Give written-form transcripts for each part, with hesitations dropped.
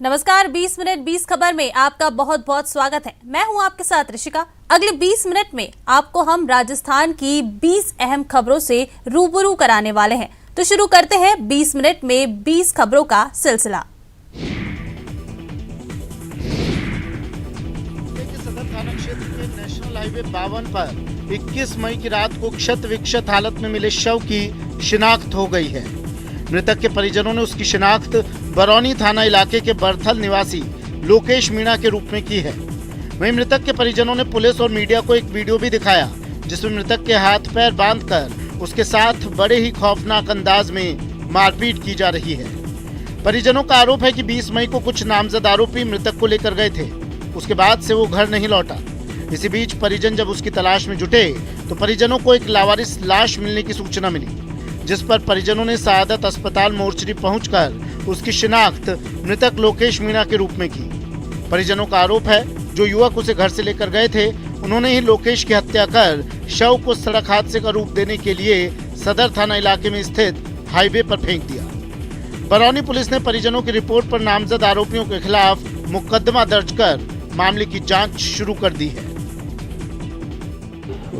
नमस्कार, 20 मिनट 20 खबर में आपका बहुत बहुत स्वागत है। मैं हूं आपके साथ ऋषिका। अगले 20 मिनट में आपको हम राजस्थान की 20 अहम खबरों से रूबरू कराने वाले हैं। तो शुरू करते हैं 20 मिनट में 20 खबरों का सिलसिला। सदर थाना क्षेत्र के नेशनल हाईवे 52 पर 21 मई की रात को क्षत विक्षत हालत में मिले शव की शिनाख्त हो गई है। मृतक के परिजनों ने उसकी शिनाख्त बरौनी थाना इलाके के बरथल निवासी लोकेश मीणा के रूप में की है। वहीं मृतक के परिजनों ने पुलिस और मीडिया को एक वीडियो भी दिखाया, जिसमें मृतक के हाथ पैर बांधकर उसके साथ बड़े ही खौफनाक अंदाज में मारपीट की जा रही है। परिजनों का आरोप है कि 20 मई को कुछ नामजद आरोपी मृतक को लेकर गए थे। उसके बाद से वो घर नहीं लौटा। इसी बीच परिजन जब उसकी तलाश में जुटे तो परिजनों को एक लावारिस लाश मिलने की सूचना मिली, जिस पर परिजनों ने सआदत अस्पताल मोर्चरी पहुंचकर उसकी शिनाख्त मृतक लोकेश मीणा के रूप में की। परिजनों का आरोप है जो युवक उसे घर से लेकर गए थे, उन्होंने ही लोकेश की हत्या कर शव को सड़क हादसे का रूप देने के लिए सदर थाना इलाके में स्थित हाईवे पर फेंक दिया। बरौनी पुलिस ने परिजनों की रिपोर्ट पर नामजद आरोपियों के खिलाफ मुकदमा दर्ज कर मामले की जांच शुरू कर दी है।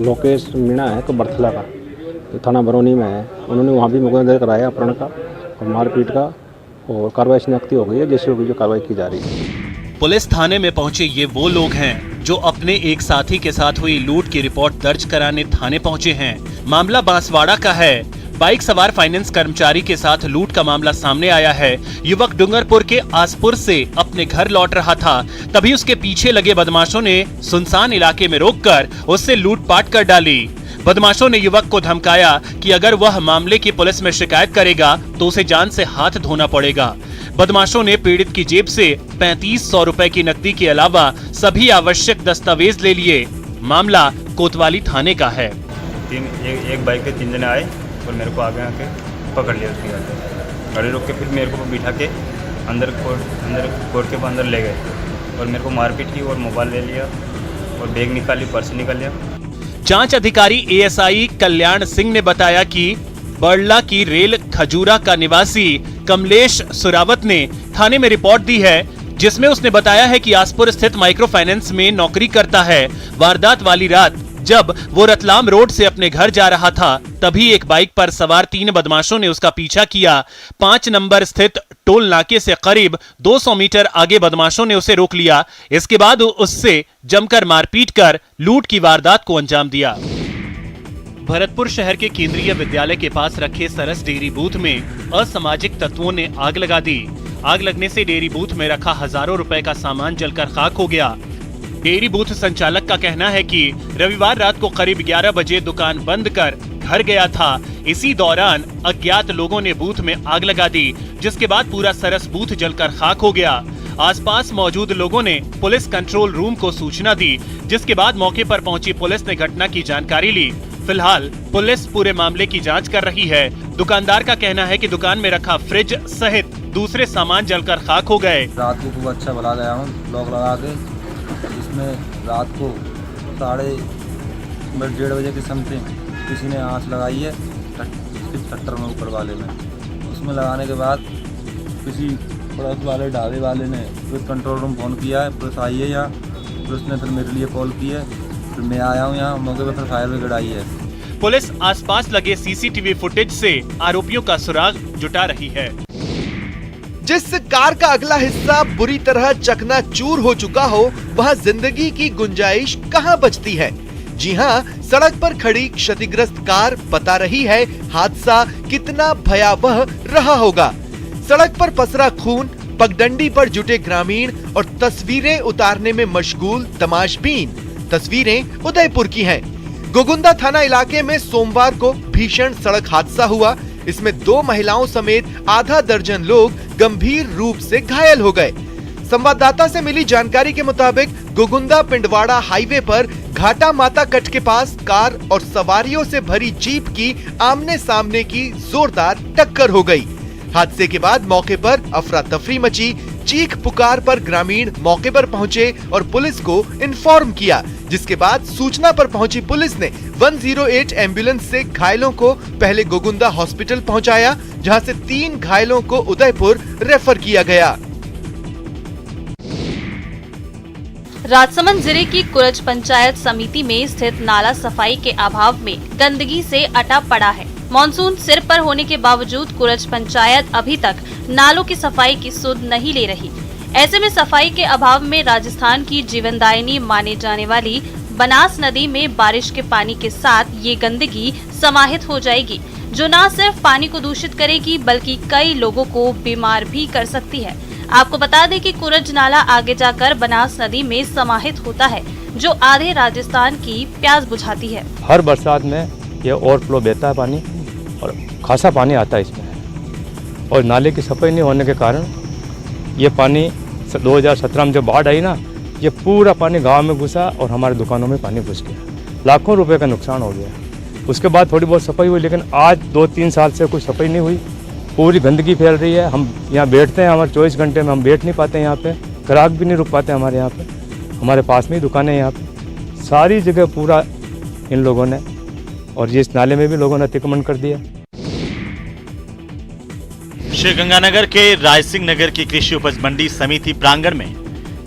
लोकेश मीणा है तो बरथला का, तो थाना बरौनी में है। उन्होंने वहाँ भी मुकदमा दर्ज कराया अपहरण का और मारपीट का, और कार्रवाई शिनाख्ती हो गई है, जैसे जो कार्रवाई की जा रही है। पुलिस थाने में पहुंचे ये वो लोग हैं जो अपने एक साथी के साथ हुई लूट की रिपोर्ट दर्ज कराने थाने पहुंचे हैं। मामला बांसवाड़ा का है। बाइक सवार फाइनेंस कर्मचारी के साथ लूट का मामला सामने आया है। युवक डूंगरपुर के आसपुर से अपने घर लौट रहा था, तभी उसके पीछे लगे बदमाशों ने सुनसान इलाके में रोककर उससे लूटपाट कर डाली। बदमाशों ने युवक को धमकाया कि अगर वह मामले की पुलिस में शिकायत करेगा तो उसे जान से हाथ धोना पड़ेगा। बदमाशों ने पीड़ित की जेब से 3500 रुपए की नकदी के अलावा सभी आवश्यक दस्तावेज ले लिए। मामला कोतवाली थाने का है। एक बाइक पे 3 जने आए और मेरे को आगे आके पकड़ लिया। उसकी गाड़ी रोक के फिर मेरे को बिठा के अंदर कोर्ट के अंदर ले गए और मेरे को मारपीट की और मोबाइल ले लिया और बैग निकाली, पर्स निकाल लिया। जांच अधिकारी एएसआई कल्याण सिंह ने बताया कि बड़ला की रेल खजूरा का निवासी कमलेश सुरावत ने थाने में रिपोर्ट दी है, जिसमें उसने बताया है कि आसपुर स्थित माइक्रो फाइनेंस में नौकरी करता है। वारदात वाली रात जब वो रतलाम रोड से अपने घर जा रहा था, तभी एक बाइक पर सवार 3 बदमाशों ने उसका पीछा किया। 5 नंबर स्थित टोल नाके से करीब 200 मीटर आगे बदमाशों ने उसे रोक लिया। इसके बाद उससे जमकर मारपीट कर लूट की वारदात को अंजाम दिया। भरतपुर शहर के केंद्रीय विद्यालय के पास रखे सरस डेयरी बूथ में असामाजिक तत्वों ने आग लगा दी। आग लगने से डेयरी बूथ में रखा हजारों रुपए का सामान जलकर खाक हो गया। डेयरी बूथ संचालक का कहना है कि रविवार रात को करीब 11 बजे दुकान बंद कर घर गया था। इसी दौरान अज्ञात लोगों ने बूथ में आग लगा दी, जिसके बाद पूरा सरस बूथ जलकर खाक हो गया। आसपास मौजूद लोगों ने पुलिस कंट्रोल रूम को सूचना दी, जिसके बाद मौके पर पहुंची पुलिस ने घटना की जानकारी ली। फिलहाल पुलिस पूरे मामले की जांच कर रही है। दुकानदार का कहना है कि दुकान में रखा फ्रिज सहित दूसरे सामान जलकर खाक हो गए। रात को खूब अच्छा भला गया हूँ लॉक लगा के, इसमें रात को 1:30 बजे के समथिंग किसी ने आँच लगाई है ट्रैक्टर में ऊपर वाले में। उसमें लगाने के बाद किसी पड़ोस वाले ढाबे वाले ने फिर कंट्रोल रूम फ़ोन किया है, पुलिस आई है यहाँ। पुलिस ने फिर मेरे लिए कॉल की है, फिर मैं आया हूँ यहाँ मौके पर, फिर फायर ब्रिगेड आई है। पुलिस आसपास लगे सीसीटीवी फुटेज से आरोपियों का सुराग जुटा रही है। जिस कार का अगला हिस्सा बुरी तरह चकनाचूर हो चुका हो, वहाँ जिंदगी की गुंजाइश कहाँ बचती है। जी हाँ, सड़क पर खड़ी क्षतिग्रस्त कार बता रही है हादसा कितना भयावह रहा होगा। सड़क पर पसरा खून, पगडंडी पर जुटे ग्रामीण और तस्वीरें उतारने में मशगूल तमाशबीन। तस्वीरें उदयपुर की हैं। गोगुंदा थाना इलाके में सोमवार को भीषण सड़क हादसा हुआ। इसमें 2 महिलाओं समेत आधा दर्जन लोग गंभीर रूप से घायल हो गए। संवाददाता से मिली जानकारी के मुताबिक गोगुंदा पिंडवाड़ा हाईवे पर घाटा माता कट के पास कार और सवारियों से भरी जीप की आमने सामने की जोरदार टक्कर हो गई। हादसे के बाद मौके पर अफरा तफरी मची। चीख पुकार पर ग्रामीण मौके पर पहुंचे और पुलिस को इन्फॉर्म किया, जिसके बाद सूचना पर पहुंची पुलिस ने 108 एम्बुलेंस से घायलों को पहले गोगुंदा हॉस्पिटल पहुंचाया, जहां से 3 घायलों को उदयपुर रेफर किया गया। राजसमंद जिले की कुरज पंचायत समिति में स्थित नाला सफाई के अभाव में गंदगी से अटा पड़ा है। मॉनसून सिर पर होने के बावजूद कुरज पंचायत अभी तक नालों की सफाई की सुध नहीं ले रही। ऐसे में सफाई के अभाव में राजस्थान की जीवनदायिनी माने जाने वाली बनास नदी में बारिश के पानी के साथ ये गंदगी समाहित हो जाएगी, जो न सिर्फ पानी को दूषित करेगी बल्कि कई लोगों को बीमार भी कर सकती है। आपको बता दें कि कुरज नाला आगे जाकर बनास नदी में समाहित होता है, जो आधे राजस्थान की प्यास बुझाती है। हर बरसात में ये ओवरफ्लो बहता है पानी और खासा पानी आता है इसमें, और नाले की सफाई नहीं होने के कारण ये पानी 2017 में जब बाढ़ आई ना, ये पूरा पानी गांव में घुसा और हमारे दुकानों में पानी घुस गया। लाखों रुपए का नुकसान हो गया। उसके बाद थोड़ी बहुत सफाई हुई, लेकिन आज 2-3 साल से कोई सफाई नहीं हुई। पूरी गंदगी फैल रही है। हम यहाँ बैठते हैं, हमारे 24 घंटे में हम बैठ नहीं पाते, यहाँ पे ग्राहक भी नहीं रुक पाते हमारे यहाँ पे। हमारे पास में ही दुकानें यहाँ पे, सारी जगह पूरा इन लोगों ने, और ये इस नाले में भी लोगों ने अतिक्रमण कर दिया। श्रीगंगानगर के रायसिंह नगर की कृषि उपज मंडी समिति प्रांगण में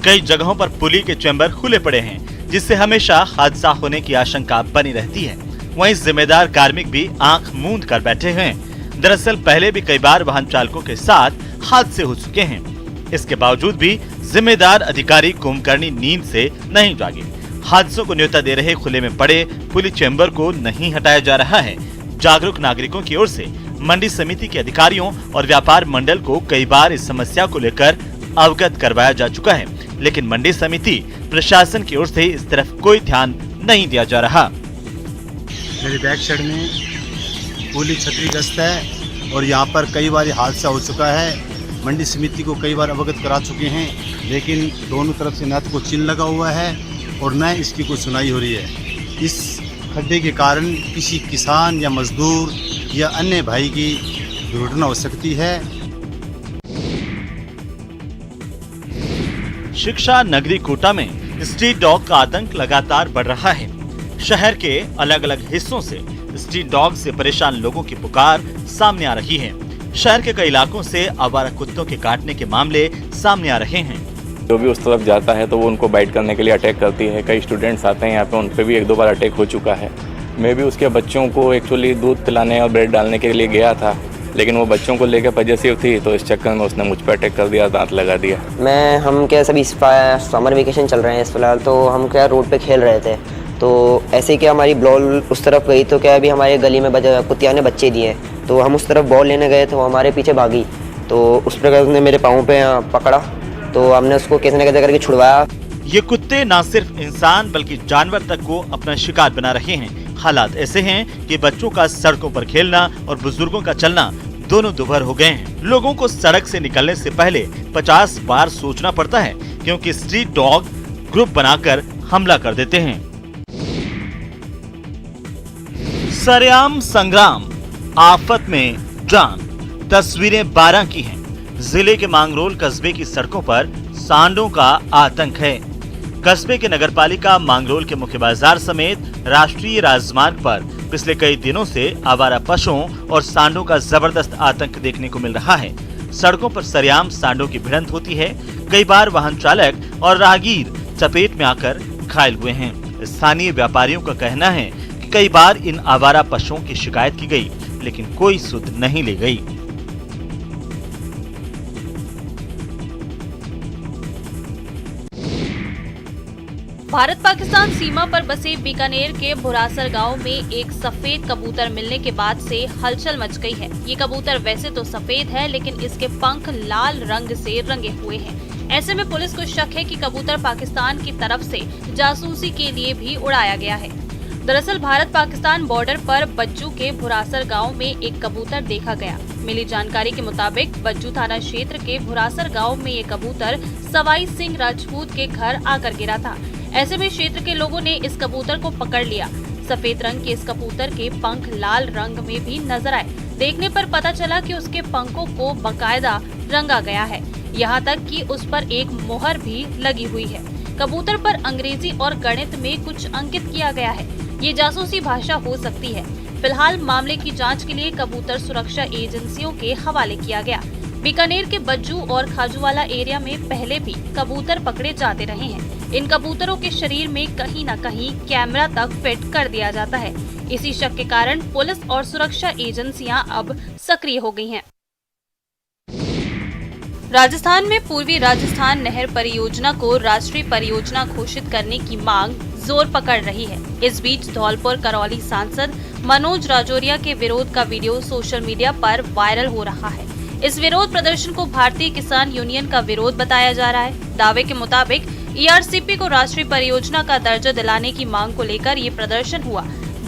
कई जगहों पर पुली के चैम्बर खुले पड़े हैं, जिससे हमेशा हादसा होने की आशंका बनी रहती है। वहीं जिम्मेदार कार्मिक भी आंख मूंद कर बैठे हैं। दरअसल पहले भी कई बार वाहन चालकों के साथ हादसे हो चुके हैं। इसके बावजूद भी जिम्मेदार अधिकारी कुंभकर्णी नींद से नहीं जागे। हादसों को न्योता दे रहे खुले में पड़े पुली चैम्बर को नहीं हटाया जा रहा है। जागरूक नागरिकों की ओर से मंडी समिति के अधिकारियों और व्यापार मंडल को कई बार इस समस्या को लेकर अवगत करवाया जा चुका है, लेकिन मंडी समिति प्रशासन की ओर से इस तरफ कोई ध्यान नहीं दिया जा रहा। मेरी बैक साइड में पुली क्षतिग्रस्त है और यहाँ पर कई बार हादसा हो चुका है। मंडी समिति को कई बार अवगत करा चुके हैं, लेकिन दोनों तरफ से न तो कोई चिन्ह लगा हुआ है और न इसकी कोई सुनाई हो रही है। इस खड्डे के कारण किसी किसान या मजदूर या अन्य भाई की दुर्घटना हो सकती है। शिक्षा नगरी कोटा में स्ट्रीट डॉग का आतंक लगातार बढ़ रहा है। शहर के अलग अलग हिस्सों से स्ट्रीट डॉग से परेशान लोगों की पुकार सामने आ रही है। शहर के कई इलाकों से आवारा कुत्तों के काटने के मामले सामने आ रहे हैं। जो भी उस तरफ जाता है तो वो उनको बाइट करने के लिए अटैक करती है। कई स्टूडेंट्स आते हैं यहाँ पे, उन पे भी 1-2 बार अटैक हो चुका है। मैं भी उसके बच्चों को एक्चुअली दूध पिलाने और ब्रेड डालने के लिए गया था, लेकिन वो बच्चों को लेकर पॉजिटिव थी, तो इस चक्कर में उसने मुझ पर अटैक कर दिया, दांत लगा दिया। हम क्या सभी समर वेकेशन चल रहे हैं इस फिलहाल, तो हम क्या रोड पे खेल रहे थे, तो ऐसे ही क्या हमारी बॉल उस तरफ गई, तो क्या अभी हमारे गली में कुतिया ने बच्चे दिए, तो हम उस तरफ बॉल लेने गए तो वो हमारे पीछे भागी, तो उस प्रकार उसने मेरे पाँव पे पकड़ा, तो हमने उसको कैसे न कैसे करके छुड़वाया। ये कुत्ते न सिर्फ इंसान बल्कि जानवर तक को अपना शिकार बना रहे हैं। हालात ऐसे हैं कि बच्चों का सड़कों पर खेलना और बुजुर्गों का चलना दोनों दुभर हो गए हैं। लोगों को सड़क से निकलने से पहले 50 बार सोचना पड़ता है, क्योंकि स्ट्रीट डॉग ग्रुप बनाकर हमला कर देते हैं। सरेआम संग्राम, आफत में जान। तस्वीरें 12 की हैं। जिले के मांगरोल कस्बे की सड़कों पर सांडों का आतंक है। कस्बे के नगरपालिका मांगरोल के मुख्य बाजार समेत राष्ट्रीय राजमार्ग पर पिछले कई दिनों से आवारा पशुओं और सांडों का जबरदस्त आतंक देखने को मिल रहा है। सड़कों पर सरेआम सांडों की भिड़ंत होती है। कई बार वाहन चालक और राहगीर चपेट में आकर घायल हुए हैं। स्थानीय व्यापारियों का कहना है कि कई बार इन आवारा पशुओं की शिकायत की गई, लेकिन कोई सुध नहीं ली गई। भारत पाकिस्तान सीमा पर बसे बीकानेर के भुरासर गांव में एक सफेद कबूतर मिलने के बाद से हलचल मच गई है। ये कबूतर वैसे तो सफेद है, लेकिन इसके पंख लाल रंग से रंगे हुए हैं। ऐसे में पुलिस को शक है कि कबूतर पाकिस्तान की तरफ से जासूसी के लिए भी उड़ाया गया है। दरअसल भारत पाकिस्तान बॉर्डर पर बज्जू के भुरासर गाँव में एक कबूतर देखा गया। मिली जानकारी के मुताबिक बज्जू थाना क्षेत्र के भुरासर गाँव में ये कबूतर सवाई सिंह राजपूत के घर आकर गिरा था। ऐसे में क्षेत्र के लोगों ने इस कबूतर को पकड़ लिया। सफेद रंग के इस कबूतर के पंख लाल रंग में भी नजर आए। देखने पर पता चला कि उसके पंखों को बकायदा रंगा गया है, यहाँ तक कि उस पर एक मोहर भी लगी हुई है। कबूतर पर अंग्रेजी और गणित में कुछ अंकित किया गया है। ये जासूसी भाषा हो सकती है। फिलहाल मामले की जाँच के लिए कबूतर सुरक्षा एजेंसियों के हवाले किया गया। बीकानेर के बज्जू और खाजूवाला एरिया में पहले भी कबूतर पकड़े जाते रहे हैं, इन कबूतरों के शरीर में कहीं न कहीं कैमरा तक फिट कर दिया जाता है। इसी शक के कारण पुलिस और सुरक्षा एजेंसियां अब सक्रिय हो गई हैं। राजस्थान में पूर्वी राजस्थान नहर परियोजना को राष्ट्रीय परियोजना घोषित करने की मांग जोर पकड़ रही है। इस बीच धौलपुर करौली सांसद मनोज राजौरिया के विरोध का वीडियो सोशल मीडिया पर वायरल हो रहा है। इस विरोध प्रदर्शन को भारतीय किसान यूनियन का विरोध बताया जा रहा है। दावे के मुताबिक ERCP को राष्ट्रीय परियोजना का दर्जा दिलाने की मांग को लेकर ये प्रदर्शन हुआ।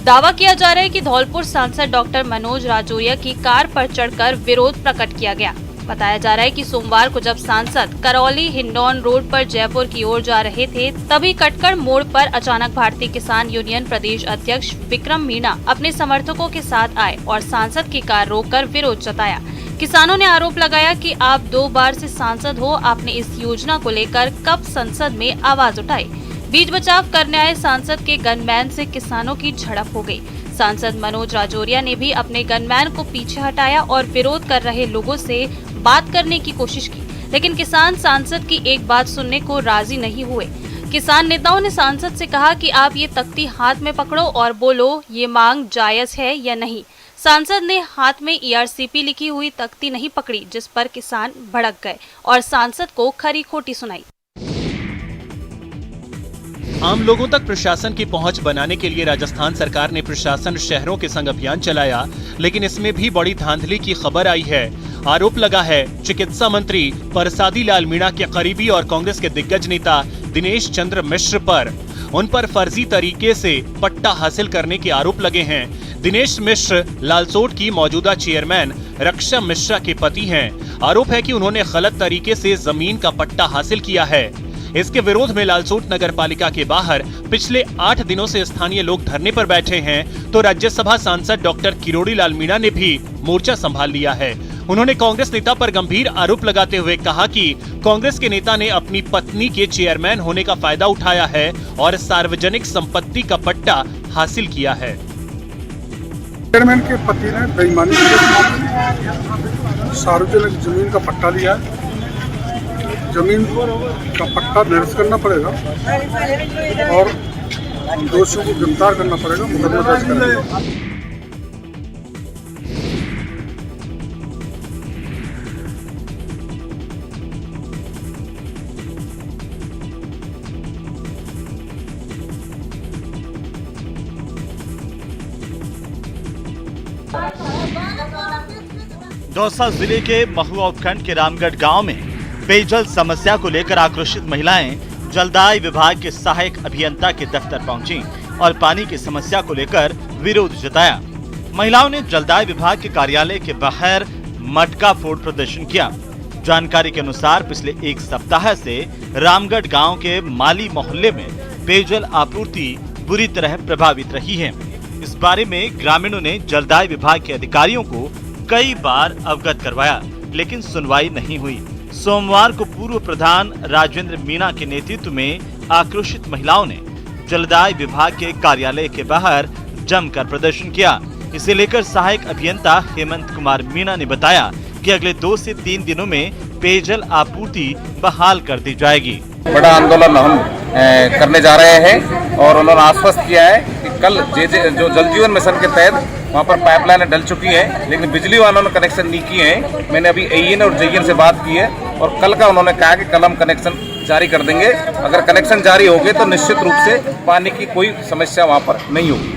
दावा किया जा रहा है कि धौलपुर सांसद डॉक्टर मनोज राजौरिया की कार पर चढ़कर विरोध प्रकट किया गया। बताया जा रहा है कि सोमवार को जब सांसद करौली हिंडौन रोड पर जयपुर की ओर जा रहे थे, तभी कटकड़ मोड़ पर अचानक भारतीय किसान यूनियन प्रदेश अध्यक्ष विक्रम मीणा अपने समर्थकों के साथ आए और सांसद की कार रोककर विरोध जताया। किसानों ने आरोप लगाया कि आप 2 बार से सांसद हो, आपने इस योजना को लेकर कब संसद में आवाज उठाई। बीच बचाव करने आए सांसद के गनमैन से किसानों की झड़प हो गई। सांसद मनोज राजौरिया ने भी अपने गनमैन को पीछे हटाया और विरोध कर रहे लोगों से बात करने की कोशिश की, लेकिन किसान सांसद की एक बात सुनने को राजी नहीं हुए। किसान नेताओं ने सांसद से कहा कि आप ये तख्ती हाथ में पकड़ो और बोलो ये मांग जायज है या नहीं। सांसद ने हाथ में ERCP लिखी हुई तख्ती नहीं पकड़ी, जिस पर किसान भड़क गए और सांसद को खरी खोटी सुनाई। आम लोगों तक प्रशासन की पहुंच बनाने के लिए राजस्थान सरकार ने प्रशासन शहरों के संग अभियान चलाया, लेकिन इसमें भी बड़ी धांधली की खबर आई है। आरोप लगा है चिकित्सा मंत्री परसादी लाल मीणा के करीबी और कांग्रेस के दिग्गज नेता दिनेश चंद्र मिश्र पर उन पर फर्जी तरीके से पट्टा हासिल करने के आरोप लगे हैं। दिनेश मिश्र लालसोट की मौजूदा चेयरमैन रक्षा मिश्रा के पति हैं। आरोप है कि उन्होंने गलत तरीके से जमीन का पट्टा हासिल किया है। इसके विरोध में लालसोट नगर पालिका के बाहर पिछले 8 दिनों से स्थानीय लोग धरने पर बैठे हैं, तो राज्यसभा सांसद डॉक्टर किरोड़ी लाल मीणा ने भी मोर्चा संभाल लिया है। उन्होंने कांग्रेस नेता पर गंभीर आरोप लगाते हुए कहा कि कांग्रेस के नेता ने अपनी पत्नी के चेयरमैन होने का फायदा उठाया है और सार्वजनिक संपत्ति का पट्टा हासिल किया है। चेयरमैन के पति ने बेईमानी सार्वजनिक जमीन का पट्टा लिया। जमीन का पट्टा निरस्त करना पड़ेगा और दोषियों को गिरफ्तार करना पड़ेगा, मुकदमा दर्ज करेंगे। दौसा जिले के महुआ उपखंड के रामगढ़ गांव में पेयजल समस्या को लेकर आक्रोशित महिलाएं जलदाय विभाग के सहायक अभियंता के दफ्तर पहुंची और पानी की समस्या को लेकर विरोध जताया। महिलाओं ने जलदाय विभाग के कार्यालय के बाहर मटका फोड़ प्रदर्शन किया। जानकारी के अनुसार पिछले 1 सप्ताह से रामगढ़ गांव के माली मोहल्ले में पेयजल आपूर्ति बुरी तरह प्रभावित रही है। इस बारे में ग्रामीणों ने जलदाय विभाग के अधिकारियों को कई बार अवगत करवाया, लेकिन सुनवाई नहीं हुई। सोमवार को पूर्व प्रधान राजेंद्र मीणा के नेतृत्व में आक्रोशित महिलाओं ने जलदाय विभाग के कार्यालय के बाहर जमकर प्रदर्शन किया। इसे लेकर सहायक अभियंता हेमंत कुमार मीणा ने बताया कि अगले 2 से 3 दिनों में पेयजल आपूर्ति बहाल कर दी जाएगी। बड़ा आंदोलन हम करने जा रहे हैं और उन्होंने आश्वस्त किया है कि कल जो जल जीवन मिशन के तहत वहाँ पर पाइपलाइन डल चुकी है, लेकिन बिजली वालों ने कनेक्शन नहीं किए हैं। मैंने अभी AN और JN से बात की है और कल का उन्होंने कहा कि कल हम कनेक्शन जारी कर देंगे। अगर कनेक्शन जारी हो गए तो निश्चित रूप से पानी की कोई समस्या वहाँ पर नहीं होगी।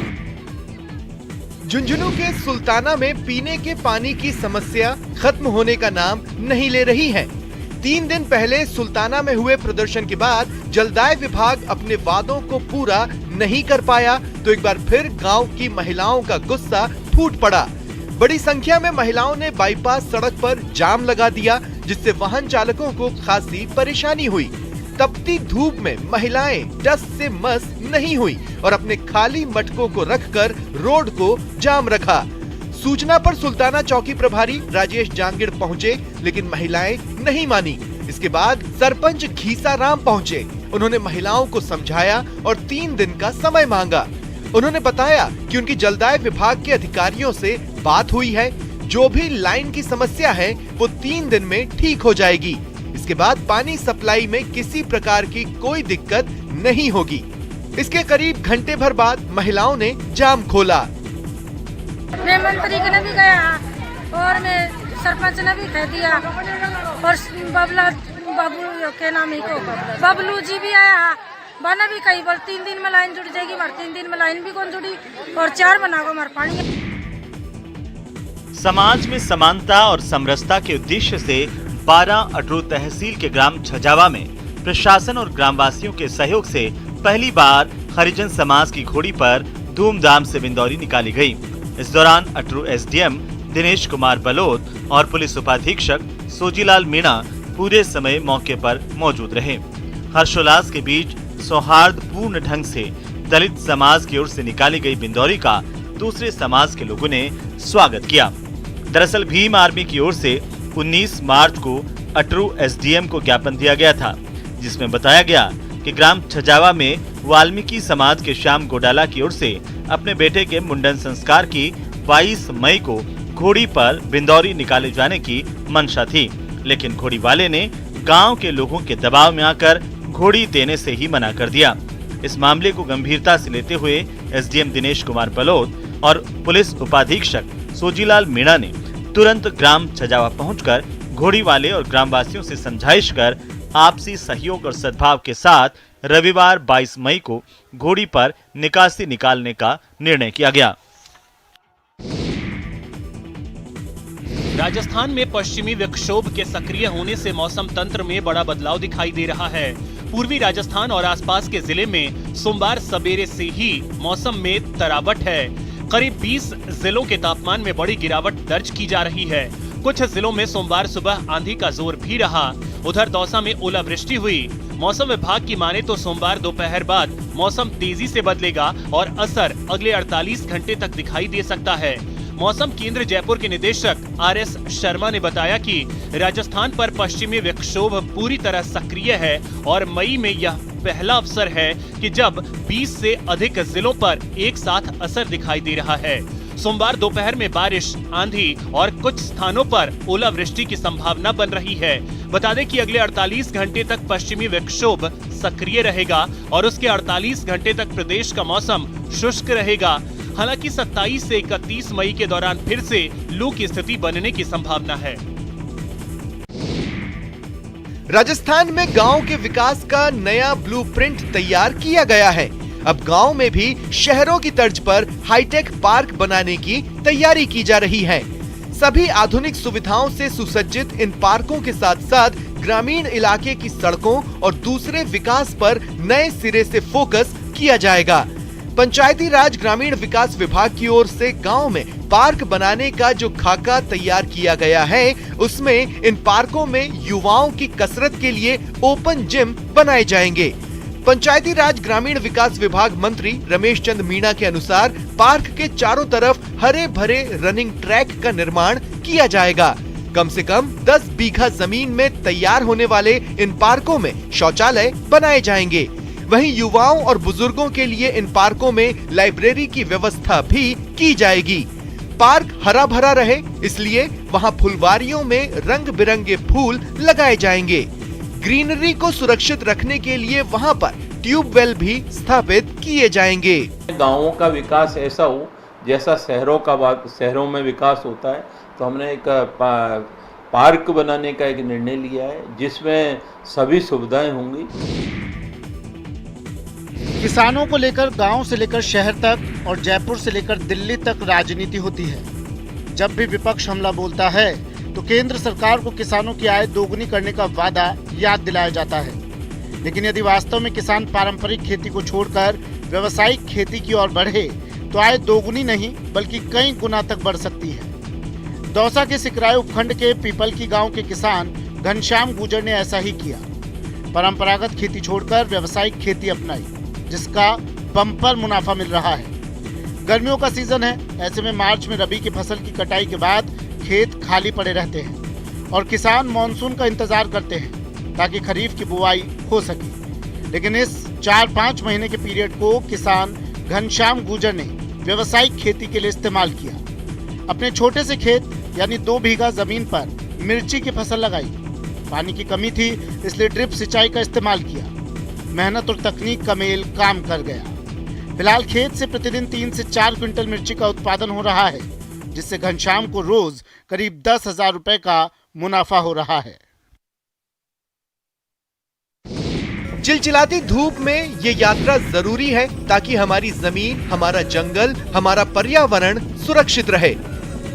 झुंझुनू के सुल्ताना में पीने के पानी की समस्या खत्म होने का नाम नहीं ले रही है। 3 दिन पहले सुल्ताना में हुए प्रदर्शन के बाद जलदाय विभाग अपने वादों को पूरा नहीं कर पाया, तो एक बार फिर गांव की महिलाओं का गुस्सा फूट पड़ा। बड़ी संख्या में महिलाओं ने बाईपास सड़क पर जाम लगा दिया, जिससे वाहन चालकों को खासी परेशानी हुई। तपती धूप में महिलाएं टस से मस नहीं हुई और अपने खाली मटकों को रखकर रोड को जाम रखा। सूचना पर सुल्ताना चौकी प्रभारी राजेश जांगिड़ पहुंचे, लेकिन महिलाएं नहीं मानी। इसके बाद सरपंच घीसा राम पहुंचे। उन्होंने महिलाओं को समझाया और 3 दिन का समय मांगा। उन्होंने बताया कि उनकी जलदाय विभाग के अधिकारियों से बात हुई है, जो भी लाइन की समस्या है वो 3 दिन में ठीक हो जाएगी। जिसके बाद पानी सप्लाई में किसी प्रकार की कोई दिक्कत नहीं होगी। इसके करीब घंटे भर बाद महिलाओं ने जाम खोला। मैं मंत्री के ने भी गया और मैं सरपंच ने भी कह दिया और बाबू के नाम ही को बबलू जी भी आया बना भी कई बार 3 दिन में लाइन जुड़ जाएगी, हमारे 3 दिन में लाइन भी कौन जुड़ी और 4 बना को हमारे पानी। समाज में समानता और समरसता के उद्देश्य से 12 अटरू तहसील के ग्राम छजावा में प्रशासन और ग्रामवासियों के सहयोग से पहली बार हरिजन समाज की घोड़ी पर धूमधाम से बिंदौरी निकाली गई। इस दौरान अटरू एसडीएम दिनेश कुमार बलोत और पुलिस उपाधीक्षक सोजीलाल मीणा पूरे समय मौके पर मौजूद रहे। हर्षोल्लास के बीच सौहार्दपूर्ण ढंग से दलित समाज की ओर से निकाली गई बिंदौरी का दूसरे समाज के लोगों ने स्वागत किया। दरअसल भीम आर्मी की ओर से 19 मार्च को अटरू एसडीएम को ज्ञापन दिया गया था, जिसमें बताया गया कि ग्राम छजावा में वाल्मीकि समाज के श्याम गोडाला की ओर से अपने बेटे के मुंडन संस्कार की 22 मई को घोड़ी पर बिंदौरी निकाले जाने की मंशा थी, लेकिन घोड़ी वाले ने गांव के लोगों के दबाव में आकर घोड़ी देने से ही मना कर दिया। इस मामले को गंभीरता से लेते हुए एसडीएम दिनेश कुमार बलोत और पुलिस उपाधीक्षक सोजीलाल मीणा ने तुरंत ग्राम छजावा पहुंचकर घोड़ी वाले और ग्रामवासियों से समझाइश कर आपसी सहयोग और सद्भाव के साथ रविवार 22 मई को घोड़ी पर निकासी निकालने का निर्णय किया गया। राजस्थान में पश्चिमी विक्षोभ के सक्रिय होने से मौसम तंत्र में बड़ा बदलाव दिखाई दे रहा है। पूर्वी राजस्थान और आसपास के जिले में सोमवार सवेरे से ही मौसम में तरावट है। करीब 20 जिलों के तापमान में बड़ी गिरावट दर्ज की जा रही है। कुछ जिलों में सोमवार सुबह आंधी का जोर भी रहा। उधर दौसा में ओलावृष्टि हुई। मौसम विभाग की माने तो सोमवार दोपहर बाद मौसम तेजी से बदलेगा और असर अगले 48 घंटे तक दिखाई दे सकता है। मौसम केंद्र जयपुर के निदेशक आरएस शर्मा ने बताया कि राजस्थान पर पश्चिमी विक्षोभ पूरी तरह सक्रिय है और मई में यह पहला अवसर है कि जब 20 से अधिक जिलों पर एक साथ असर दिखाई दे रहा है। सोमवार दोपहर में बारिश, आंधी और कुछ स्थानों पर ओलावृष्टि की संभावना बन रही है। बता दें कि अगले 48 घंटे तक पश्चिमी विक्षोभ सक्रिय रहेगा और उसके 48 घंटे तक प्रदेश का मौसम शुष्क रहेगा। हालांकि 27 से 31 मई के दौरान फिर से लू की स्थिति बनने की संभावना है। राजस्थान में गांव के विकास का नया ब्लूप्रिंट तैयार किया गया है। अब गांव में भी शहरों की तर्ज पर हाईटेक पार्क बनाने की तैयारी की जा रही है। सभी आधुनिक सुविधाओं से सुसज्जित इन पार्कों के साथ साथ ग्रामीण इलाके की सड़कों और दूसरे विकास पर नए सिरे से फोकस किया जाएगा। पंचायती राज ग्रामीण विकास विभाग की ओर से गांव में पार्क बनाने का जो खाका तैयार किया गया है, उसमें इन पार्कों में युवाओं की कसरत के लिए ओपन जिम बनाए जाएंगे। पंचायती राज ग्रामीण विकास विभाग मंत्री रमेश चंद मीणा के अनुसार पार्क के चारों तरफ हरे भरे रनिंग ट्रैक का निर्माण किया जाएगा। कम से कम 10 बीघा जमीन में तैयार होने वाले इन पार्कों में शौचालय बनाए जाएंगे। वहीं युवाओं और बुजुर्गों के लिए इन पार्कों में लाइब्रेरी की व्यवस्था भी की जाएगी। पार्क हरा भरा रहे इसलिए वहां फुलवारियों में रंग बिरंगे फूल लगाए जाएंगे। ग्रीनरी को सुरक्षित रखने के लिए वहां पर ट्यूबवेल भी स्थापित किए जाएंगे। गांवों का विकास ऐसा हो जैसा शहरों में विकास होता है, तो हमने एक पार्क बनाने का एक निर्णय लिया है जिसमें सभी सुविधाएं होंगी। किसानों को लेकर गांव से लेकर शहर तक और जयपुर से लेकर दिल्ली तक राजनीति होती है। जब भी विपक्ष हमला बोलता है तो केंद्र सरकार को किसानों की आय दोगुनी करने का वादा याद दिलाया जाता है। लेकिन यदि वास्तव में किसान पारंपरिक खेती को छोड़कर व्यावसायिक खेती की ओर बढ़े तो आय दोगुनी नहीं बल्कि कई गुना तक बढ़ सकती है। दौसा के सिकराय उपखंड के पीपल की गांव के किसान घनश्याम गुजर ने ऐसा ही किया। परंपरागत खेती छोड़कर व्यावसायिक खेती अपनाई, जिसका बम्पर मुनाफा मिल रहा है। गर्मियों का सीजन है, ऐसे में मार्च में रबी की फसल की कटाई के बाद खेत खाली पड़े रहते हैं और किसान मॉनसून का इंतजार करते हैं ताकि खरीफ की बुआई हो सके। लेकिन इस 4-5 महीने के पीरियड को किसान घनश्याम गुजर ने व्यावसायिक खेती के लिए इस्तेमाल किया। अपने छोटे से खेत यानी 2 बीघा जमीन पर मिर्ची की फसल लगाई। पानी की कमी थी, इसलिए ड्रिप सिंचाई का इस्तेमाल किया। मेहनत और तकनीक का मेल काम कर गया। फिलहाल खेत से प्रतिदिन 3 से 4 क्विंटल मिर्ची का उत्पादन हो रहा है, जिससे घनश्याम को रोज करीब 10,000 रुपए का मुनाफा हो रहा है। चिलचिलाती धूप में ये यात्रा जरूरी है ताकि हमारी जमीन, हमारा जंगल, हमारा पर्यावरण सुरक्षित रहे।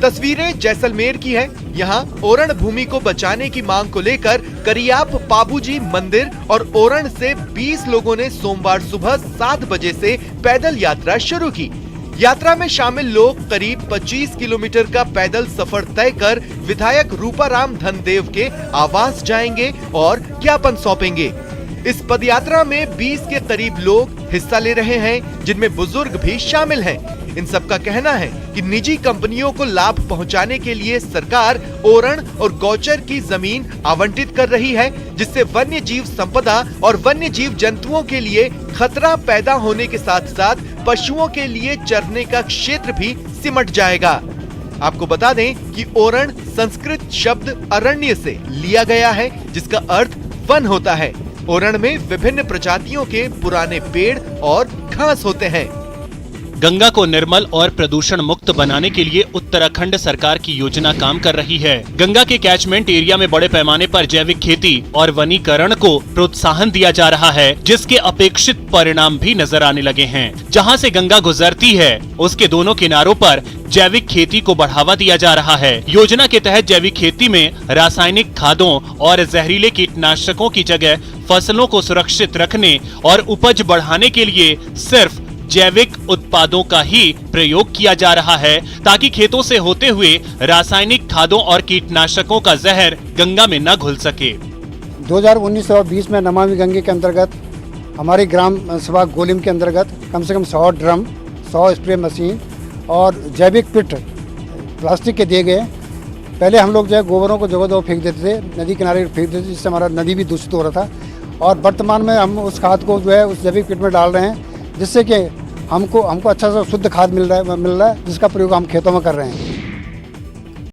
तस्वीरें जैसलमेर की है। यहाँ ओरण भूमि को बचाने की मांग को लेकर करियाप पाबूजी मंदिर और ओरण से 20 लोगों ने सोमवार सुबह 7 बजे से पैदल यात्रा शुरू की। यात्रा में शामिल लोग करीब 25 किलोमीटर का पैदल सफर तय कर विधायक रूपाराम धनदेव के आवास जाएंगे और ज्ञापन सौंपेंगे। इस पदयात्रा में 20 के करीब लोग हिस्सा ले रहे हैं, जिनमें बुजुर्ग भी शामिल हैं। इन सब का कहना है कि निजी कंपनियों को लाभ पहुंचाने के लिए सरकार ओरण और गौचर की जमीन आवंटित कर रही है, जिससे वन्य जीव संपदा और वन्य जीव जंतुओं के लिए खतरा पैदा होने के साथ साथ पशुओं के लिए चरने का क्षेत्र भी सिमट जाएगा। आपको बता दें कि ओरण संस्कृत शब्द अरण्य से लिया गया है, जिसका अर्थ वन होता है। ओरण में विभिन्न प्रजातियों के पुराने पेड़ और घास होते हैं। गंगा को निर्मल और प्रदूषण मुक्त बनाने के लिए उत्तराखंड सरकार की योजना काम कर रही है। गंगा के कैचमेंट एरिया में बड़े पैमाने पर जैविक खेती और वनीकरण को प्रोत्साहन दिया जा रहा है, जिसके अपेक्षित परिणाम भी नजर आने लगे हैं। जहां से गंगा गुजरती है, उसके दोनों किनारों पर जैविक खेती को बढ़ावा दिया जा रहा है। योजना के तहत जैविक खेती में रासायनिक खादों और जहरीले कीटनाशकों की जगह फसलों को सुरक्षित रखने और उपज बढ़ाने के लिए सिर्फ जैविक उत्पादों का ही प्रयोग किया जा रहा है, ताकि खेतों से होते हुए रासायनिक खादों और कीटनाशकों का जहर गंगा में न घुल सके। 2019 और 20 में नमामि गंगे के अंतर्गत हमारी ग्राम सभा गोलिम के अंतर्गत कम से कम 100 ड्रम, 100 स्प्रे मशीन और जैविक पिट प्लास्टिक के दिए गए। पहले हम लोग जो है गोबरों को जगह जगह फेंक देते थे, नदी किनारे फेंक देते थे, जिससे हमारा नदी भी दूषित हो रहा था। और वर्तमान में हम उस खाद को जो है उस जैविक पिट में डाल रहे हैं, जिससे कि हमको अच्छा सा शुद्ध खाद मिल रहा है, जिसका प्रयोग हम खेतों में कर रहे हैं।